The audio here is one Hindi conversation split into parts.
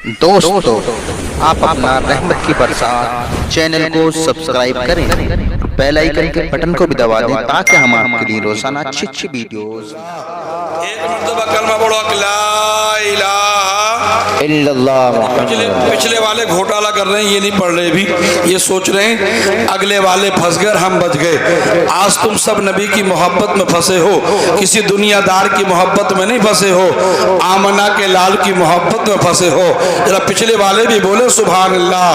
दोस्तों, आप अपना रहमत की बरसात चैनल को सब्सक्राइब करें, बेल आइकन के बटन को भी दबा दें ताकि हम आपके लिए रोजाना अच्छी वीडियोस। एक मर्तबा कलमा पढ़ो ला इलाहा इल्लल्लाह। पिछले वाले घोटाला कर रहे हैं, ये नहीं पढ़ रहे भी, ये सोच रहे हैं अगले वाले फंस गए हम बच गए। आज तुम सब नबी की मोहब्बत में फंसे हो, किसी दुनियादार की मोहब्बत में नहीं फंसे हो, आमना के लाल की मोहब्बत में फंसे हो। जरा पिछले वाले भी बोले सुभान अल्लाह,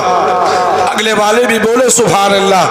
अगले वाले भी बोले सुभान अल्लाह।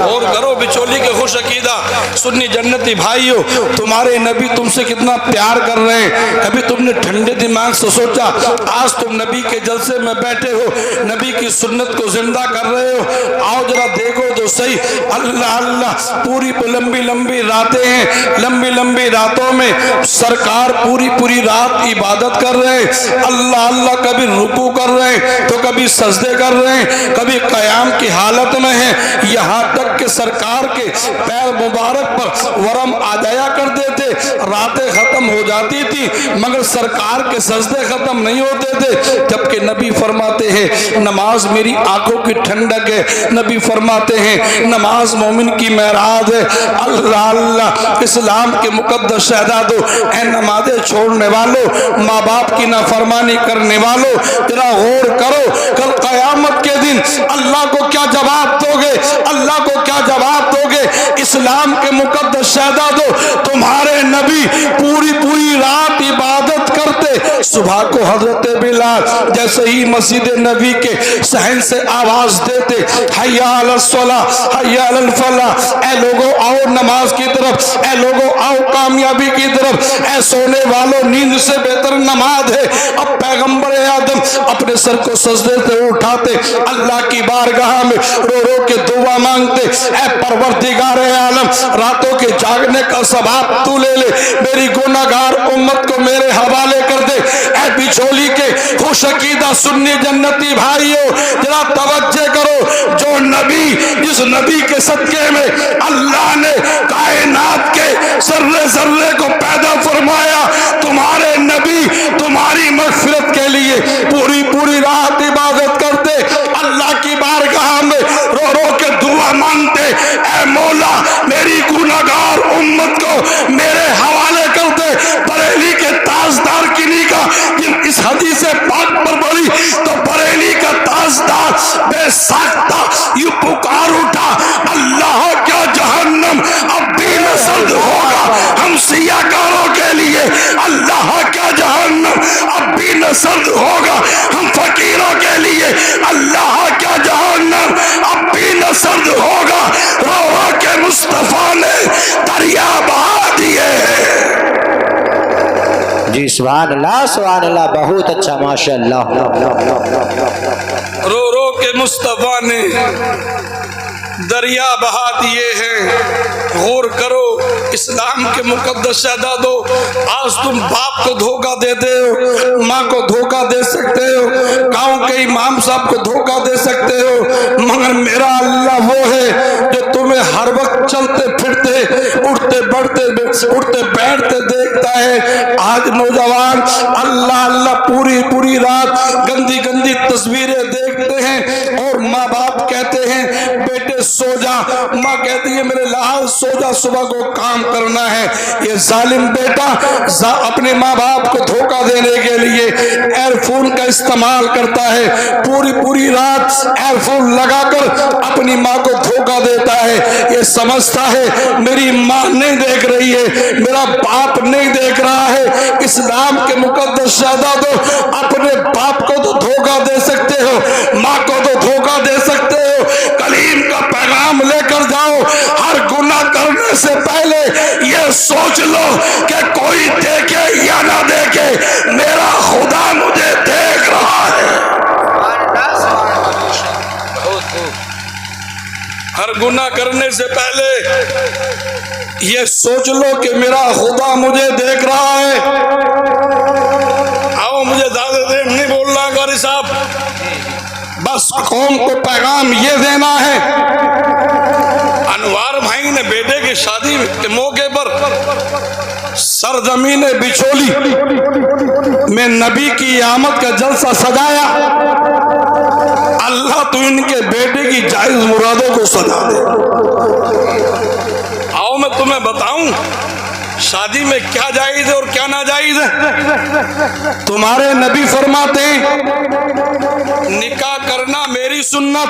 और करो बिचौली के खुश अकीदा सुन्नी जन्नती भाइयों, तुम्हारे नबी तुमसे कितना प्यार कर रहे हैं। कभी तुमने ठंडे दिमाग से सोचा? आज तुम नबी के जलसे में बैठे हो, नबी की सुन्नत को जिंदा कर रहे हो। आओ जरा देखो तो सही, अल्लाह अल्लाह, पूरी लंबी लंबी रातें हैं, लंबी लंबी रातों में सरकार पूरी पूरी रात इबादत कर रहे हैं, अल्लाह अल्लाह। कभी रुकू कर रहे हैं तो कभी सजदे कर रहे हैं, कभी कयाम की हालत में है। यहाँ तक कि सरकार के पैर मुबारक पर वरम आ जाया करते थे। रातें खत्म हो जाती थी मगर सरकार के सजदे खत्म नहीं होते थे। जबकि नबी फरमाते हैं नमाज मेरी आंखों की ठंडक है, नबी फरमाते हैं नमाज मोमिन की मेराज है। अल्लाह अल्लाह, इस्लाम के मुकद्दस शहजादों, ऐ नमाज़ें छोड़ने वालों, माँ बाप की नाफरमानी करने वालों, जरा गौर करो कल कयामत के दिन अल्लाह को क्या जवाब दोगे, अल्लाह को क्या जवाब दोगे। इस्लाम के मुकद्दस शहजादों, तुम्हारे नबी पूरी पूरी रात इबादत करते। सुबह को हजरत बिलाल जैसे ही मस्जिद नबी के सहन से आवाज देते, हय्या अलस सलाह हय्या अलल फलाह, ऐ लोगों आओ नमाज की तरफ, ऐ लोगों आओ कामयाबी की तरफ, ऐ सोने वालों नींद से बेहतर नमाज है। अब पैगंबर आदम अपने सर को सजदे से उठाते, अल्लाह की बारगाह में रो रो के दुआ मांगते, ऐ परवरदिगार आलम, रातों के जागने का सवाब तू ले ले, मेरी गुनाहगार उम्मत को मेरे हवाले कर दे। ऐ बिचौली के खुश अकीदा सुन्नी जन्नती भाइयों, जरा तवज्जो करो, जो नबी, जिस नबी के सदके में अल्लाह ने कायनात के सर्रे सर्रे को पैदा फरमाया, तुम्हारे नबी तुम्हारी मग़फ़िरत के लिए पूरी पूरी रात इबादत करते, अल्लाह की बारगाह में रो रो के दुआ मांगते, ऐ मौला मेरी गुनाहगार उम्मत को मेरे हवाले कर दे। बरेली के ताजदार की निगाह इस हदीस पाक पर पड़ी तो बरेली का ताजदार बेसाख्ता यूं पुकार उठा, अल्लाह क्या जहन्नम अब भी न सर्द होगा हम सियाकारों के लिए, अल्लाह क्या जहन्नम अब भी न सर्द होगा हम फकीरों के लिए, अल्लाह क्या जहन्नम अब भी न सर्द होगा। रो रो के मुस्तफा ने दरिया बहा दिए। जी सुभान अल्लाह, बहुत अच्छा माशाअल्लाह। रो रो के मुस्तफा ने दरिया बहा दिए हैं। गौर करो इस्लाम के मुकद्दस शहजादों, आज तुम बाप को धोखा देते हो, माँ को धोखा दे सकते हो, गांव के इमाम साहब को धोखा दे सकते हो, मगर मेरा अल्लाह वो है जो तुम्हें हर वक्त चलते फिरते उठते बैठते देखता है। आज नौजवान अल्लाह अल्लाह पूरी पूरी रात गंदी गंदी तस्वीरें देखते हैं और माँ बाप कहते हैं बेटे सो जा, माँ कहती है मेरे लाल सो जा, सुबह को काम करना है। ये जालिम बेटा अपने माँ बाप को धोखा देने के लिए एयरफोन का इस्तेमाल करता है, पूरी पूरी रात एयरफोन लगाकर अपनी माँ को धोखा देता है। ये समझता है मेरी माँ नहीं देख रही है, मेरा बाप नहीं देख रहा है। इस्लाम के मुकद्दस शहजादों, अपने बाप को तो धोखा दे सकते हो, माँ को तो धोखा दे सकते हो। कलीम का पैगाम लेकर जाओ, हर गुनाह करने से पहले ये सोच लो कि कोई देखे या ना देखे, मेरा खुदा मुझे देख रहा है। हर गुनाह करने से पहले ये सोच लो कि मेरा खुदा मुझे देख रहा है। आओ मुझे ज्यादा देर नहीं बोलना कारी साहब, बस कौम को पैगाम ये देना है। अनवार भाई ने बेटे की शादी के मौके पर सरजमीन बिचौली में नबी की आमद का जलसा सजाया। अल्लाह तो इनके बेटे की जायज मुरादों को सजा दे। आओ मैं तुम्हें बताऊं शादी में क्या जायज है और क्या नाजायज है। तुम्हारे नबी फरमाते हैं निकाह करना मेरी सुन्नत,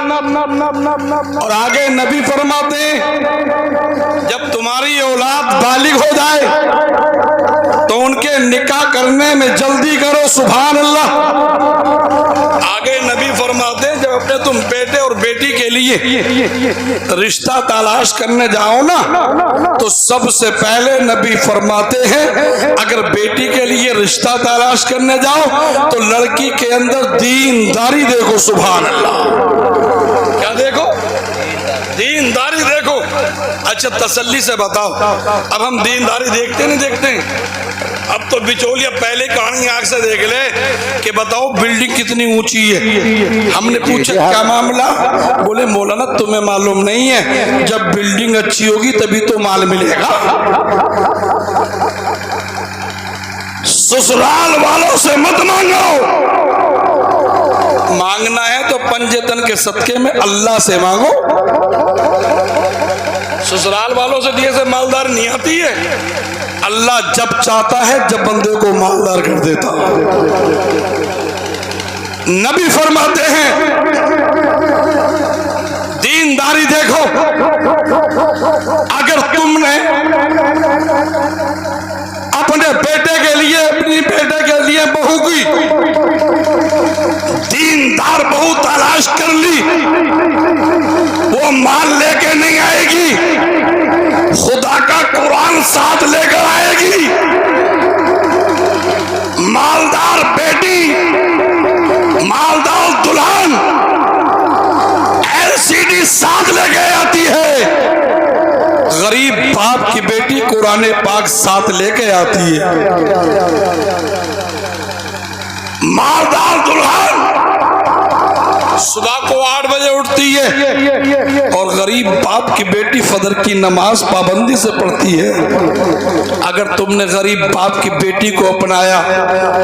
और आगे नबी फरमाते हैं जब तुम्हारी औलाद बालिग हो जाए तो उनके निकाह करने में जल्दी करो। सुभान अल्लाह। आगे नबी फरमाते हैं जब अपने तुम बेटे और बेटी के लिए रिश्ता तलाश करने जाओ ना तो सबसे पहले नबी फरमाते हैं अगर बेटी के लिए रिश्ता तलाश करने जाओ तो लड़की के अंदर दीनदारी देखो। सुभान अल्लाह। क्या देखो? दीनदारी देखो। अच्छा तसल्ली से बताओ, अब हम दीनदारी देखते नहीं देखते? अब तो बिचौलिया पहले कहानी आंख से देख ले कि बताओ बिल्डिंग कितनी ऊंची है। हमने पूछा क्या मामला? बोले मौलाना तुम्हें मालूम नहीं है, जब बिल्डिंग अच्छी होगी तभी तो माल मिलेगा। ससुराल वालों से मत मांगो, मांगना है तो पंजेतन के सदके में अल्लाह से मांगो। ससुराल वालों से दिए से मालदार नहीं आती है। अल्लाह जब चाहता है जब बंदे को मालदार कर देता। नबी फरमाते हैं दीनदारी देखो। अगर तुमने अपने बेटे के लिए अपनी बेटे के लिए बहू की दीनदार बहू तलाश कर ली, वो माल लेके नहीं आएगी, खुदा का कुरान साथ लेकर आएगी। मालदार बेटी, मालदार दुल्हन एलसीडी साथ लेके आती है। गरीब बाप की बेटी कुरान पाक साथ लेके आती है। मालदार दुल्हन सुबह को 8 बजे उठती है और गरीब बाप की बेटी फजर की नमाज पाबंदी से पढ़ती है। अगर तुमने गरीब बाप की बेटी को अपनाया,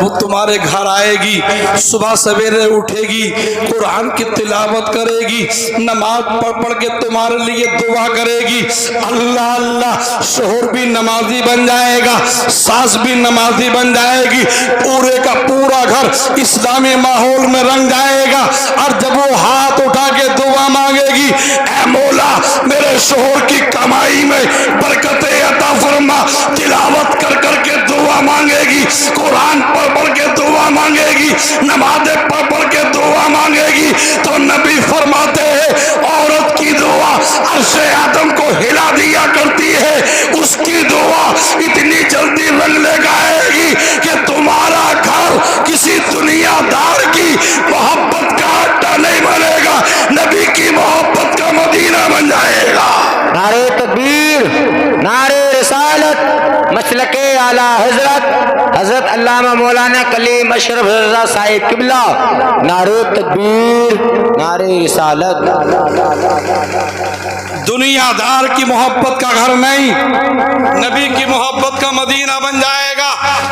वो तुम्हारे घर आएगी, सुबह सवेरे उठेगी, कुरान की तिलावत करेगी, नमाज पढ़ पढ़ के तुम्हारे लिए दुआ करेगी। अल्लाह अल्लाह, शोहर भी नमाजी बन जाएगा, सास भी नमाजी बन जाएगी, पूरे का पूरा घर इस्लामी माहौल में रंग जाएगा। और जब वो हाथ उठा के दुआ मांगेगी, ऐ मौला मेरे शोहर की कमाई में बरकतें अता फरमा, तिलावत कर कर के दुआ मांगेगी, कुरान पढ़ पढ़ के दुआ मांगेगी, नमाज़ें पढ़ पढ़ के दुआ मांगेगी, तो नबी फरमाते हैं औरत की दुआ अर्शे आदम को हिला दिया करती है। उसकी दुआ इतनी जल्दी रंग लेकर आएगी कि तुम्हारा घर किसी दुनियादार की मोहब्बत का अड्डा नहीं बनेगा, नबी की मोहब्बत का मदीना बन जाएगा। नारे तकबीर, नारे रिसालत, मसलके आला हजरत हजरत अल्लामा मौलाना कलीम अशरफ रज़ा साहिब किबला। नारे तकबीर, नारे रिसालत। दुनियादार की मोहब्बत का घर नहीं, नबी की मोहब्बत का मदीना बन जाएगा।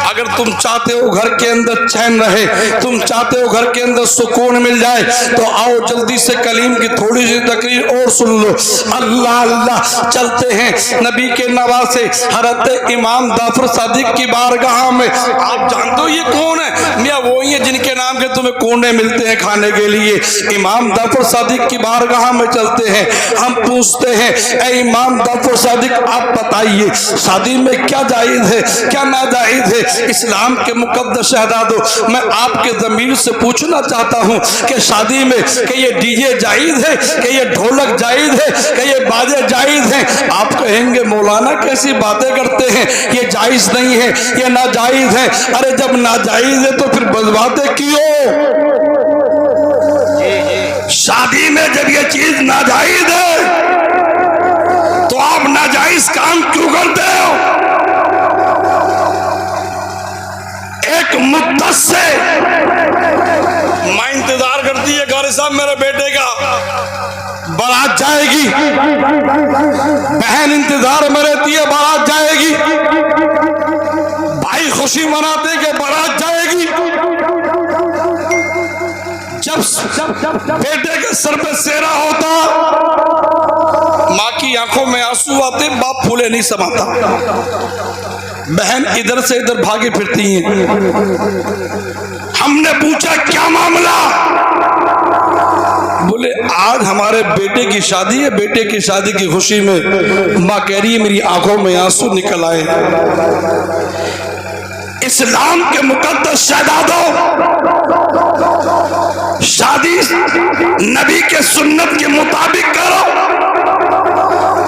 अगर तुम चाहते हो घर के अंदर चैन रहे, तुम चाहते हो घर के अंदर सुकून मिल जाए, तो आओ जल्दी से कलीम की थोड़ी सी तकरीर और सुन लो। अल्लाह अल्लाह चलते हैं नबी के नवासे हजरत इमाम जाफर सादिक की बारगाह में। आप जानते हो ये कौन है? मियां वही है जिनके नाम के तुम्हें कोने मिलते हैं खाने के लिए। इमाम जाफर सादिक की बारगाह में चलते हैं। हम पूछते हैं ऐ इमाम जाफर सादिक, आप बताइए शादी में क्या जायज है क्या नाजायज है? इस्लाम के मुकद्दस शहजादों, मैं आपके ज़मीर से पूछना चाहता हूँ कि शादी में कि ये डीजे जायज है, कि ये ढोलक जायज है, कि ये बाजे जायज हैं? आप कहेंगे मौलाना कैसी बातें करते हैं, ये जायज नहीं है, ये नाजायज है। अरे जब नाजायज है तो फिर बजवाते क्यों? शादी में जब ये चीज नाजायज है तो आप नाजायज काम क्यों करते हो? एक मुद्दत से मां इंतजार करती है कारी साहब मेरे बेटे का बारात जाएगी, बहन इंतजार में रहती है बारात जाएगी, भाई खुशी मनाते कि बारात जाएगी। जब बेटे के सर पे सेहरा होता, माँ की आंखों में आंसू आते, बाप फूले नहीं समाता, बहन इधर से इधर भागी फिरती हैं। हमने पूछा क्या मामला? बोले आज हमारे बेटे की शादी है, बेटे की शादी की खुशी में माँ कह रही है मेरी आंखों में आंसू निकल आए। इस्लाम के मुकद्दस शहजादों, शादी नबी के सुन्नत के मुताबिक करो।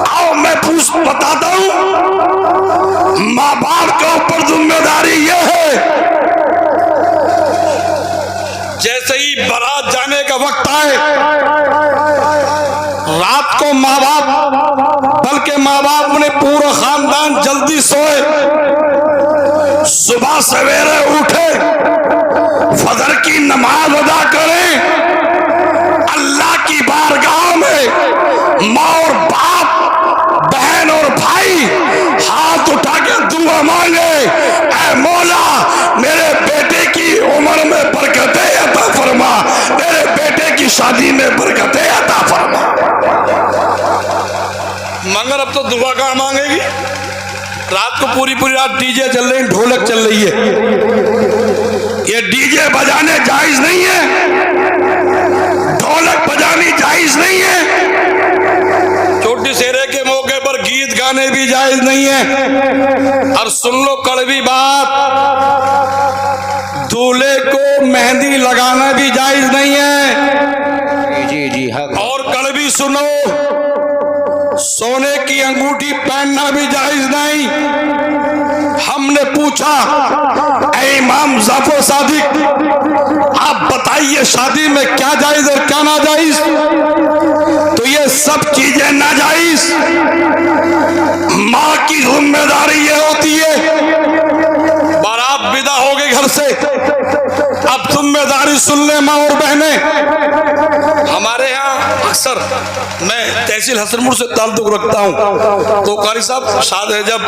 आओ मैं बताता हूं, माँ बाप के ऊपर जिम्मेदारी यह है, जैसे ही बारात जाने का वक्त आए, रात को माँ बाप, बल्कि माँ बाप ने पूरा खानदान जल्दी सोए, सुबह सवेरे उठे, फजर की नमाज अदा करें, अल्लाह की बारगाह में माँ और बाप, बहन और भाई हाथ उठा के दुआ मांगे, ऐ मौला मेरे बेटे की उम्र में बरकतें अता फरमा, मेरे बेटे की शादी में बरकतें अता फरमा। मगर अब तो दुआ कहाँ मांगेगी? रात को पूरी रात डीजे चल रहे हैं, ढोलक चल रही है। ये डीजे बजाने जायज नहीं है, ढोलक बजानी जायज नहीं है, छोटी सेरे के मौके पर गीत गाने भी जायज नहीं है। और सुन लो कड़वी बात, दूल्हे को मेहंदी लगाना भी जायज नहीं है। जी जी हाँ। और कड़वी सुनो, सोने की अंगूठी पहनना भी जायज नहीं। हमने पूछा ऐ इमाम जाफर सादिक, आप बताइए शादी में क्या जायज और क्या नाजायज? तो ये सब चीजें नाजायज। माँ की जिम्मेदारी ये होती है, बारात विदा हो गई घर से, अब जिम्मेदारी सुन ले माँ और बहने। हमारे यहाँ अक्सर मैं तहसील हसनपुर से ताल्लुक रखता हूँ, तो कारी साहब शादी जब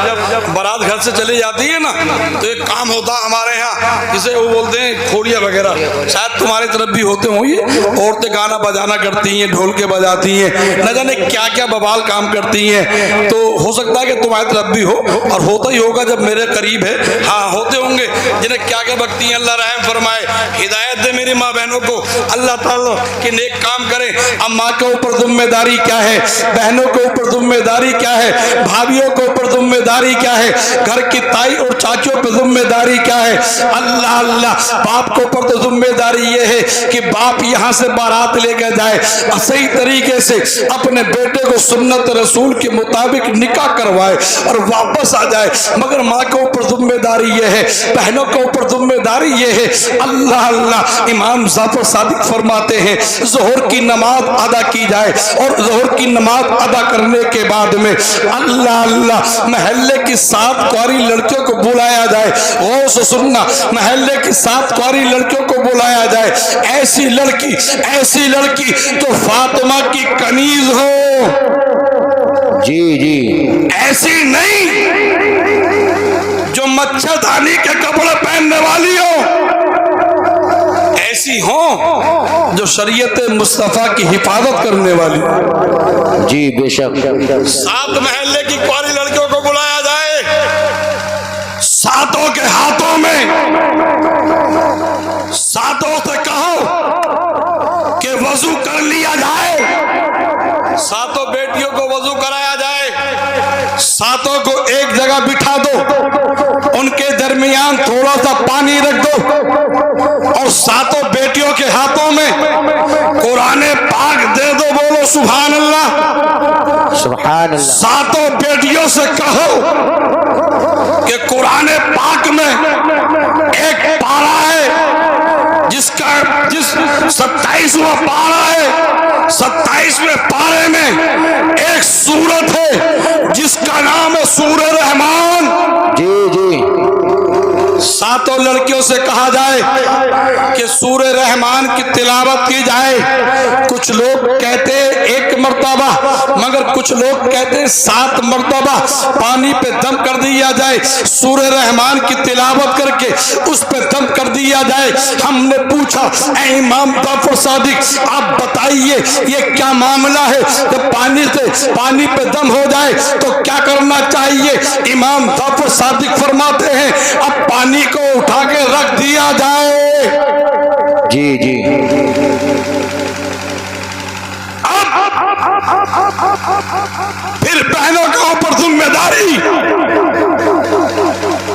बारात घर से चली जाती है ना, तो एक काम होता है हमारे यहाँ, जिसे वो बोलते हैं खोड़िया वगैरह, शायद तुम्हारी तरफ भी होते होंगे। औरतें गाना बजाना करती हैं, ढोल के बजाती हैं, न जाने क्या क्या बवाल काम करती हैं। तो हो सकता है कि तुम्हारी तरफ भी हो, और होता ही होगा जब मेरे करीब है। हाँ होते होंगे जिन्हें क्या क्या बकती हैं। अल्लाह रहम फरमाए, हिदायत दे मेरी माँ बहनों को, अल्लाह ताला कि नेक काम करें। अब माँ के ऊपर जिम्मेदारी क्या है, बहनों के ऊपर जिम्मेदारी क्या है, भाभीियों के ऊपर जिम्मेदारी क्या है, घर की ताई और चाचियों पर जिम्मेदारी क्या है। अल्लाह अल्लाह, बाप के ऊपर तो जिम्मेदारी ये है कि बाप यहाँ से बारात लेकर जाए, सही तरीके से अपने बेटे को सुन्नत रसूल के मुताबिक निकाह करवाए और वापस आ जाए। मगर माँ के ऊपर जिम्मेदारी ये है, बहनों के ऊपर जिम्मेदारी ये है। अल्लाह अल्लाह, इमाम जाफर सादिक फरमाते हैं ज़ोहर की नमाज अदा की जाए, और ज़ोहर की नमाज अदा करने के बाद में अल्लाह अल्लाह महल्ले की 7 कुंवारी लड़कियों को बुलाया जाए। गौर से सुनना, महल्ले की 7 कुंवारी लड़कियों को बुलाया जाए। ऐसी लड़की तो फातिमा की कनीज हो, जी जी, ऐसी नहीं जो मच्छरदानी के कपड़े पहनने वाली हो, ऐसी हो जो शरीयत मुस्तफा की हिफाजत करने वाली। जी बेशक। 7 महल्ले की कुंवारी लड़कियों को बुलाया जाए, 7 के हाथों में 7 से कहो कि वजू कर लिया जाए, 7 बेटियों को वजू कराया जाए, 7 को एक जगह बिठा दो, उनके दरमियान थोड़ा सा पानी रख दो, और 7 बेटियों के हाथों में कुरान पाक दे दो। बोलो सुभान अल्लाह, सुभान अल्लाह। 7 बेटियों से कहो कि कुरान पाक में एक पारा है, जिस 27वां पारा है, 27वें पारे में एक सूरत है जिसका नाम है सूरह रहमान। जी जी। सातों लड़कियों से कहा जाए कि सूरे रहमान की तिलावत की जाए। कुछ लोग कहते एक मर्तबा, मगर कुछ लोग कहते 7 मर्तबा पानी पे दम कर दिया जाए, सूरे रहमान की तिलावत करके उस पे दम कर दिया जाए। हमने पूछा, ऐ इमाम जाफर सादिक, आप बताइए ये क्या मामला है? जब पानी पे दम हो जाए तो क्या करना चाहिए? इमाम जाफर सादिक फरमाते हैं, अब पानी को उठा के रख दिया जाए। जी जी फिर बहनों का ऊपर जिम्मेदारी।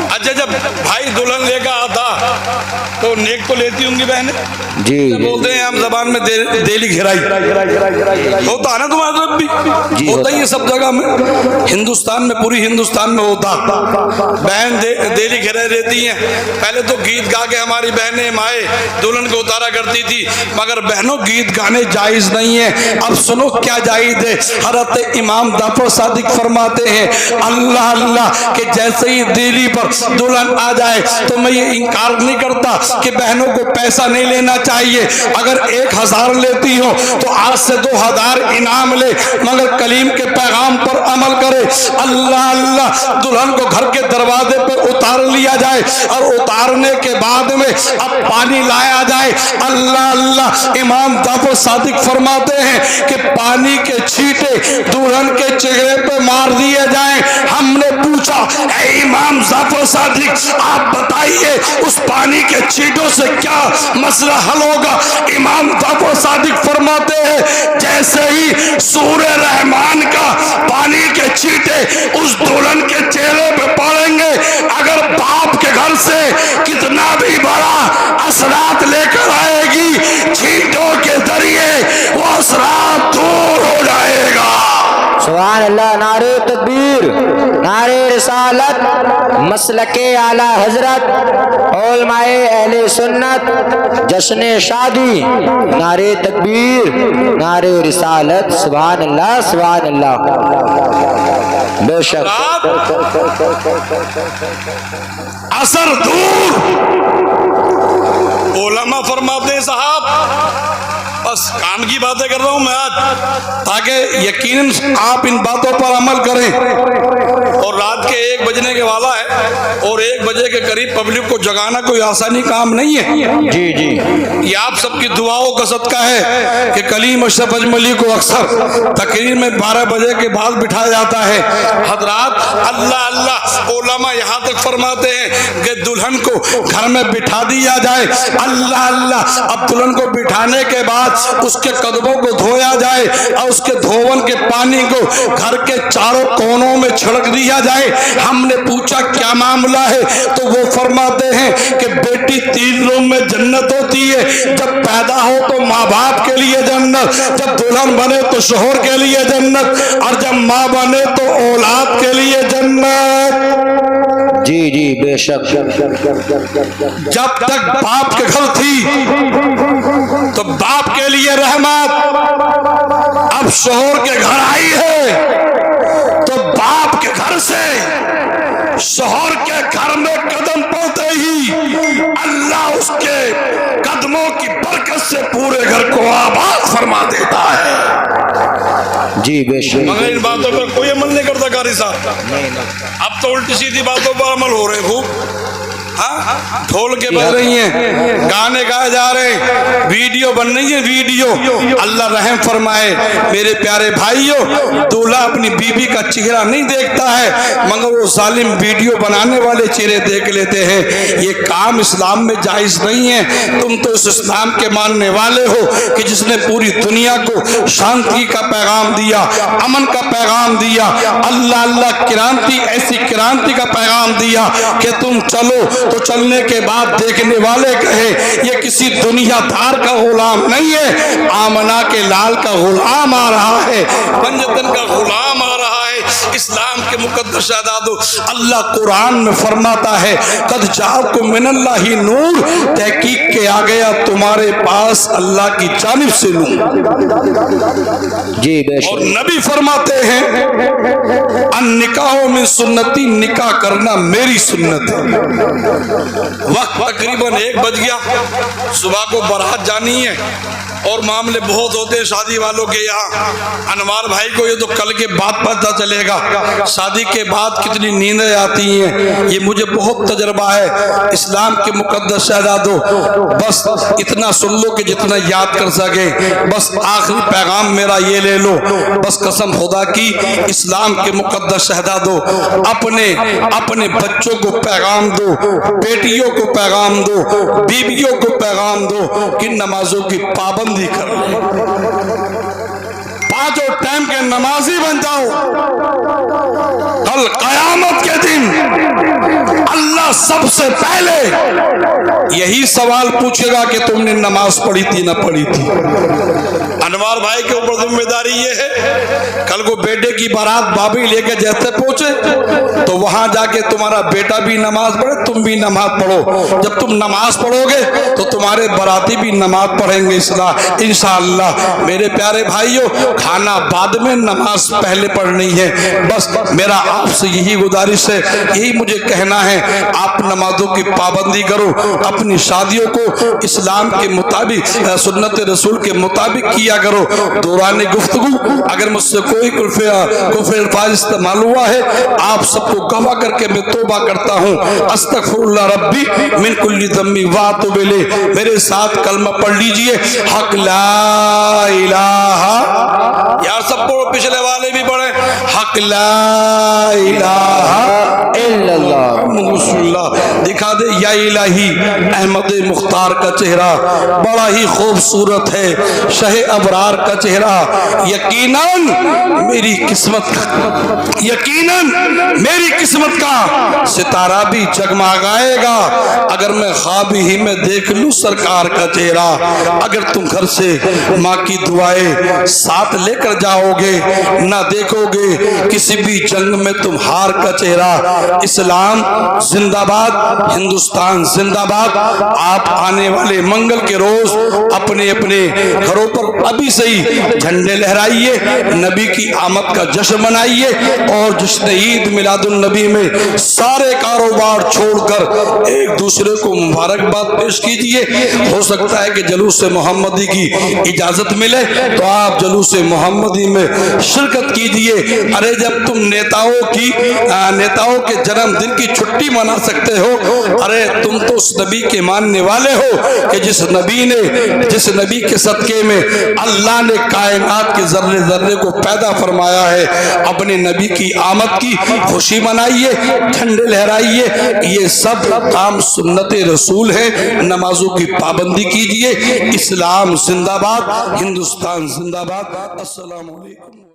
अच्छा, जब भाई दुल्हन लेकर आता तो नेक तो लेती होंगी बहनें? जी बोलते हैं हम जबान में देली घिराई होता है ना, तुम्हारे तरफ भी होता ही है, सब जगह में, हिंदुस्तान में, पूरी हिंदुस्तान में होता। बहन देली घिराई रहती हैं। पहले तो गीत गा के हमारी बहनें माए दुल्हन को उतारा करती थी, मगर बहनों गीत गाने जायज नहीं है। अब सुनो क्या जायज है। हज़रत इमाम जाफर सादिक फरमाते हैं, अल्लाह अल्लाह के जैसे ही देली पर दुल्हन आ जाए तो मैं ये इनकार नहीं करता कि बहनों को पैसा नहीं लेना चाहिए। अगर 1000 लेती हो तो आज से 2000 इनाम ले, मगर कलीम के पैगाम पर अमल करे। अल्लाह अल्लाह दुल्हन को घर के दरवाजे पर उतार लिया जाए और उतारने के बाद में अब पानी लाया जाए। अल्लाह अल्लाह इमाम जाफर सादिक फरमाते हैं कि पानी के छींटे दुल्हन के चेहरे पे मार दिए जाएं। हमने पूछा, ऐ इमाम जाफर सादिक, आप बताइए उस पानी के छींटों से क्या मसला हल होगा? इमाम जाफर सादिक फरमाते हैं, जैसे ही सूरे रहमान का पानी के छींटे उस दुल्हन के चेहरे पे पड़ेंगे, अगर बाप के घर से कितना भी बड़ा असरात लेकर आएगी, छींटों के जरिए वो असरात दूर हो जाएगा। सुभान अल्लाह। नारे तकबीर, नारे रिसालत, मसलके आला हजरत, उलमाए अहले सुन्नत, जश्न शादी, नारे तकबीर, नारे रिसालत। सुभान अल्लाह, सुभान अल्लाह। बेशक असर दूर। उलमा फरमाते हैं, साहब बस काम की बातें कर रहा हूं मैं आज, ताकि यकीनन आप इन बातों पर अमल करें। और रात के 1 बजने के वाला है और 1 बजे के करीब पब्लिक को जगाना कोई आसानी काम नहीं है। जी जी, ये आप सबकी दुआओं का सदका है कि कलीम अशरफ अजमली को अक्सर तकरीर में 12 बजे के बाद बिठाया जाता है। हजरात, अल्लाह अल्लाह उलमा यहाँ तक फरमाते हैं कि दुल्हन को घर में बिठा दिया जाए। अल्लाह अल्लाह, अब दुल्हन को बिठाने के बाद उसके कदमों को धोया जाए और उसके धोवन के पानी को घर के चारों कोनों में छिड़क दिया जाए। हमने पूछा क्या मामला है, तो वो फरमाते हैं कि बेटी 3 रूम में जन्नत होती है। जब पैदा हो तो माँ बाप के लिए जन्नत, जब दुल्हन बने तो शोहर के लिए जन्नत, और जब माँ बने तो औलाद के लिए जन्नत। जी जी, बेशक। जब तक बाप के घर थी तो बाप के लिए रहमत, अब शोहर के घर आई है तो बाप के घर से शोहर के घर में कदम पड़ते ही अल्लाह उसके कदमों की बरकत से पूरे घर को आबाद फरमा देता है। जी बेशक। मगर इन बातों पर कोई अमल नहीं करता कारी साहब। अब तो उल्टी सीधी बातों पर अमल हो रहे खूब। हाँ, ढोल के बज रही हैं, गाने गाए जा रहे हैं, वीडियो बन रही है, वीडियो। अल्लाह रहम फरमाए मेरे प्यारे भाइयों, दूल्हा अपनी बीबी का चेहरा नहीं देखता है, मगर वो जालिम वीडियो बनाने वाले चेहरे देख लेते हैं। ये काम इस्लाम में जायज नहीं है। तुम तो इस इस्लाम के मानने वाले हो कि जिसने पूरी दुनिया को शांति का पैगाम दिया, अमन का पैगाम दिया, अल्लाह अल्लाह क्रांति, ऐसी क्रांति का पैगाम दिया कि तुम चलो तो चलने के बाद देखने वाले कहे ये किसी दुनियादार का गुलाम नहीं है, आमना के लाल का गुलाम आ रहा है, पंजतन का गुलाम आ रहा है। इस्लाम के मुकद्दस शहदादो, अल्लाह कुरान में फरमाता है कद जाकुम मिनल्लाहि नूर, तहकीक के आ गया तुम्हारे पास अल्लाह की जानिब से नूर। जी और बेशक। नबी फरमाते हैं अन निकाहों में सुन्नती, निकाह करना मेरी सुन्नत है। वक्त तकरीबन 1 बज गया, सुबह को बारात जानी है और मामले बहुत होते हैं शादी वालों के यहाँ। अनवार भाई को ये तो कल के बाद पता चलेगा शादी के बाद कितनी नींदें आती हैं, ये मुझे बहुत तजर्बा है। इस्लाम के मुकद्दस शहजादों, बस इतना सुन लो कि जितना याद कर सके। बस आखिरी पैगाम मेरा ये ले लो, बस कसम खुदा की, इस्लाम के मुकद्दस शहजादों, अपने अपने बच्चों को पैगाम दो, बेटियों को पैगाम दो, बीवियों को पैगाम दो कि नमाजों की पाबंदी कर लो, 5 टाइम के नमाजी बन जाओ। कल कयामत के दिन अल्लाह सबसे पहले यही सवाल पूछेगा कि तुमने नमाज पढ़ी थी ना पढ़ी थी। अनवार भाई के ऊपर जिम्मेदारी ये है, कल को बेटे की बारात भाभी लेके जैसे पहुंचे तो वहां जाके तुम्हारा बेटा भी नमाज पढ़े, तुम भी नमाज पढ़ो। जब तुम नमाज पढ़ोगे तो तुम्हारे बाराती भी नमाज पढ़ेंगे इंशाअल्लाह। मेरे प्यारे भाइयों, खाना बाद में, नमाज पहले पढ़नी है। बस मेरा आपसे यही गुजारिश है, यही मुझे कहना है, आप नमाजों की पाबंदी करो, अपनी शादियों को इस्लाम के मुताबिक, सुन्नत रसूल के मुताबिक किया करो। दौरान गुफ्तगू अगर मुझसे कोई कुफ्र अल्फाज इस्तेमाल हुआ है, आप सबको गवाह करके मैं तौबा करता हूँ। अस्तगफिरुल्लाह रब्बी मिन कुल्ली ज़म्बी व अतूबु इलैह। मेरे साथ कलमा पढ़ लीजिए, हक ला इलाहा, यार सब पढ़ो, पिछले वाले भी पढ़े, हक ला इलाहा इल्लल्लाह। दिखा दे या इलाही, अहमद मुख्तार का चेहरा बड़ा ही खूबसूरत है, शहे अबरार का चेहरा। यकीनन मेरी किस्मत का सितारा भी जगमगाएगा अगर मैं ख्वाब ही में देख लूं सरकार का चेहरा। अगर तुम घर से माँ की दुआएं साथ लेकर जाओगे, ना देखोगे किसी भी जंग में तुम हार का चेहरा। इस्लाम जिंदाबाद, हिंदुस्तान जिंदाबाद। आप आने वाले मंगल के रोज अपने अपने घरों पर अभी से ही झंडे लहराइए, नबी की आमद का जश्न मनाइए और जश्न ईद मिलादुन नबी में सारे कारोबार छोड़कर एक दूसरे को मुबारकबाद पेश कीजिए। हो सकता है कि जलूस मोहम्मदी की इजाजत मिले तो आप जलूस मोहम्मदी में शिरकत कीजिए। अरे जब तुम नेताओं के जन्मदिन की छुट्टी मना सकते हो, अरे तुम तो उस नबी के मानने वाले हो कि जिस नबी के सदके में अल्लाह ने कायनात के जर्रे जर्रे को पैदा फरमाया है। अपने नबी की आमद की खुशी मनाइए, झंडे लहराइए। ये सब काम सुन्नत रसूल है। नमाजों की पाबंदी कीजिए। इस्लाम जिंदाबाद, हिंदुस्तान जिंदाबाद। अस्सलाम वालेकुम।